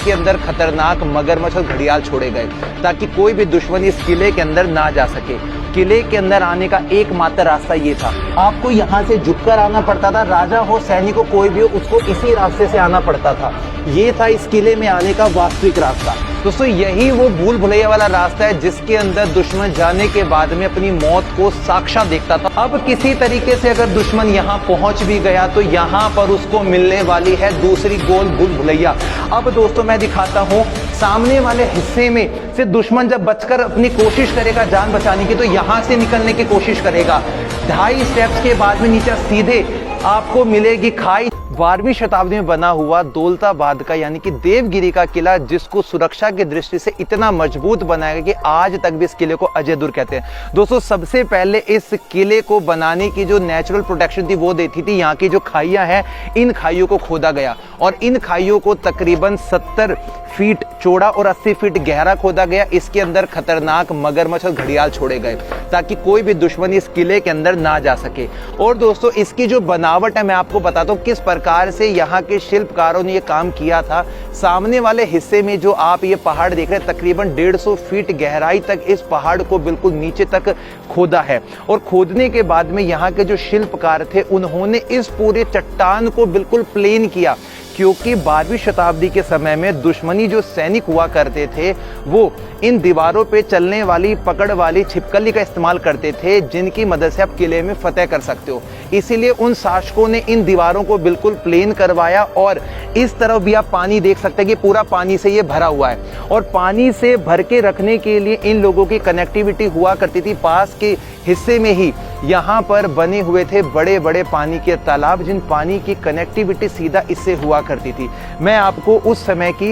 इसके अंदर खतरनाक मगरमच्छ और घड़ियाल छोड़े गए ताकि कोई भी दुश्मन इस किले के अंदर ना जा सके। किले के अंदर आने का एकमात्र रास्ता ये था, आपको यहाँ से झुककर आना पड़ता था। राजा हो, सैनिक हो, कोई भी हो, उसको इसी रास्ते से आना पड़ता था। ये था इस किले में आने का वास्तविक रास्ता। दोस्तों यही वो भूल भुलैया वाला रास्ता है जिसके अंदर दुश्मन जाने के बाद में अपनी मौत को साक्षात देखता था। अब किसी तरीके से अगर दुश्मन यहाँ पहुंच भी गया तो यहाँ पर उसको मिलने वाली है दूसरी गोल भूल भुलैया। अब दोस्तों मैं दिखाता हूँ सामने वाले हिस्से में से दुश्मन जब बचकर अपनी कोशिश करेगा जान बचाने की तो यहाँ से निकलने की कोशिश करेगा। 2.5 स्टेप्स के बाद में नीचे सीधे आपको मिलेगी खाई। 12वीं शताब्दी में बना हुआ दौलताबाद का यानी कि देवगिरी का किला, जिसको सुरक्षा की दृष्टि से इतना मजबूत बनाया गया कि आज तक भी इस किले को अजय दुर्ग कहते हैं। दोस्तों सबसे पहले इस किले को बनाने की जो नेचुरल प्रोटेक्शन थी वो देती थी यहाँ की जो खाइयां हैं, इन खाइयों को खोदा गया और इन खाइयों को तकरीबन 70 फीट चौड़ा और 80 फीट गहरा खोदा गया। इसके अंदर खतरनाक मगरमच्छ और घड़ियाल छोड़े गए ताकि कोई भी दुश्मन इस किले के अंदर ना जा सके। और दोस्तों इसकी जो बनावट है मैं आपको बताता हूँ किस प्रकार से यहाँ के शिल्पकारों ने ये काम किया था। सामने वाले हिस्से में जो आप ये पहाड़ देख रहे हैं तकरीबन 150 फीट गहराई तक इस पहाड़ को बिल्कुल नीचे तक खोदा है और खोदने के बाद में यहाँ के जो शिल्पकार थे उन्होंने इस पूरे चट्टान को बिल्कुल प्लेन किया, क्योंकि 12वीं शताब्दी के समय में दुश्मनी जो सैनिक हुआ करते थे वो इन दीवारों पे चलने वाली पकड़ वाली छिपकली का इस्तेमाल करते थे, जिनकी मदद से आप किले में फतेह कर सकते हो। इसीलिए उन शासकों ने इन दीवारों को बिल्कुल प्लेन करवाया और इस तरफ भी आप पानी देख सकते हैं कि पूरा पानी से ये भरा हुआ है और पानी से भर के रखने के लिए इन लोगों की कनेक्टिविटी हुआ करती थी। पास के हिस्से में ही यहाँ पर बने हुए थे बड़े बड़े पानी के तालाब, जिन पानी की कनेक्टिविटी सीधा इससे हुआ करती थी। मैं आपको उस समय की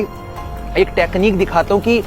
एक टेक्निक दिखाता हूँ कि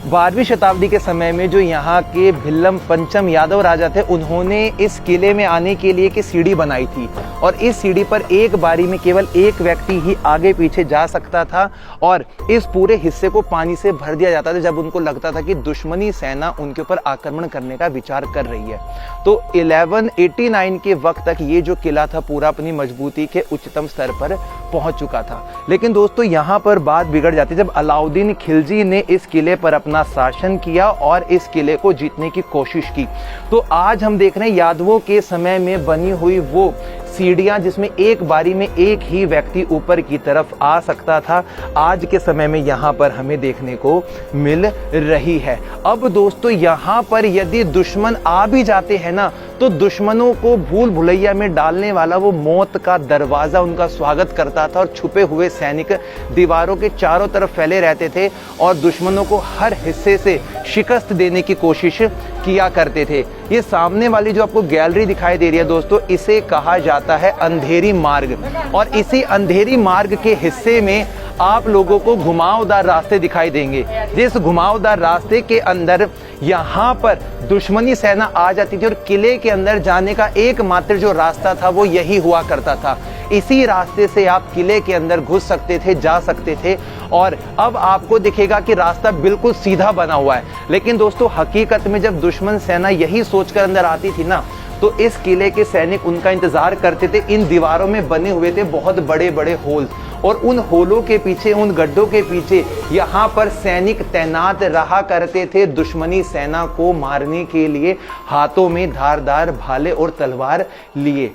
12वीं शताब्दी के समय में जो यहाँ के भिल्लम पंचम यादव राजा थे उन्होंने इस किले में आने के लिए एक सीढ़ी बनाई थी और इस सीढ़ी पर एक बारी में केवल एक व्यक्ति ही आगे पीछे जा सकता था और इस पूरे हिस्से को पानी से भर दिया जाता था जब उनको लगता था कि दुश्मनी सेना उनके ऊपर आक्रमण करने का विचार कर रही है। तो 1189 के वक्त तक ये जो किला था पूरा अपनी मजबूती के उच्चतम स्तर पर पहुंच चुका था। लेकिन दोस्तों यहाँ पर बात बिगड़ जाती जब अलाउद्दीन खिलजी ने इस किले पर अपना शासन किया और इस किले को जीतने की कोशिश की। तो आज हम देख रहे हैं यादवों के समय में बनी हुई वो सीढ़ियां जिसमें एक बारी में एक ही व्यक्ति ऊपर की तरफ आ सकता था, आज के समय में यहाँ पर हमें देखने को मिल रही है। अब दोस्तों यहाँ पर यदि दुश्मन आ भी जाते हैं ना तो दुश्मनों को भूल भुलैया में डालने वाला वो मौत का दरवाजा उनका स्वागत करता था और छुपे हुए सैनिक दीवारों के चारों तरफ फैले रहते थे और दुश्मनों को हर हिस्से से शिकस्त देने की कोशिश किया करते थे। ये सामने वाली जो आपको गैलरी दिखाई दे रही है दोस्तों, इसे कहा जाता है अंधेरी मार्ग और इसी अंधेरी मार्ग के हिस्से में आप लोगों को घुमावदार रास्ते दिखाई देंगे। जिस घुमावदार रास्ते के अंदर यहाँ पर दुश्मनी सेना आ जाती थी और किले के अंदर जाने का एकमात्र जो रास्ता था वो यही हुआ करता था। इसी रास्ते से आप किले के अंदर घुस सकते थे, जा सकते थे और अब आपको दिखेगा कि रास्ता बिल्कुल सीधा बना हुआ है। लेकिन दोस्तों हकीकत में जब दुश्मन सेना यही सोचकर अंदर आती थी ना तो इस किले के सैनिक उनका इंतजार करते थे। इन दीवारों में बने हुए थे बहुत बड़े बड़े होल और उन होलों के पीछे, उन गड्ढों के पीछे यहाँ पर सैनिक तैनात रहा करते थे दुश्मनी सेना को मारने के लिए, हाथों में धारदार भाले और तलवार लिए।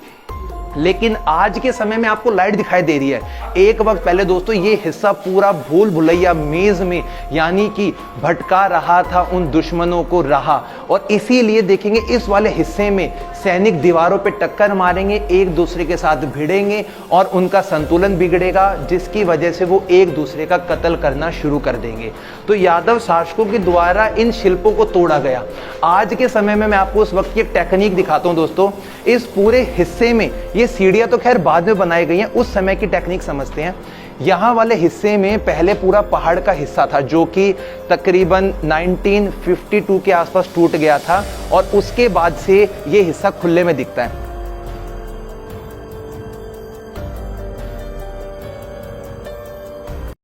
लेकिन आज के समय में आपको लाइट दिखाई दे रही है। एक वक्त पहले दोस्तों ये हिस्सा पूरा भूल भुलैया मेज में यानी कि भटका रहा था, उन दुश्मनों को रहा और इसीलिए देखेंगे इस वाले हिस्से में सैनिक दीवारों पे टक्कर मारेंगे, एक दूसरे के साथ भिड़ेंगे और उनका संतुलन बिगड़ेगा, जिसकी वजह से वो एक दूसरे का कत्ल करना शुरू कर देंगे। तो यादव शासकों के द्वारा इन शिल्पों को तोड़ा गया। आज के समय में मैं आपको उस वक्त की एक टेक्निक दिखाता हूं दोस्तों। इस पूरे हिस्से में ये सीढ़ियां तो खैर बाद में बनाई गई हैं, उस समय की टेक्निक समझते हैं। यहाँ वाले हिस्से में पहले पूरा पहाड़ का हिस्सा था जो कि तकरीबन 1952 के आसपास टूट गया था और उसके बाद से ये हिस्सा खुले में दिखता है।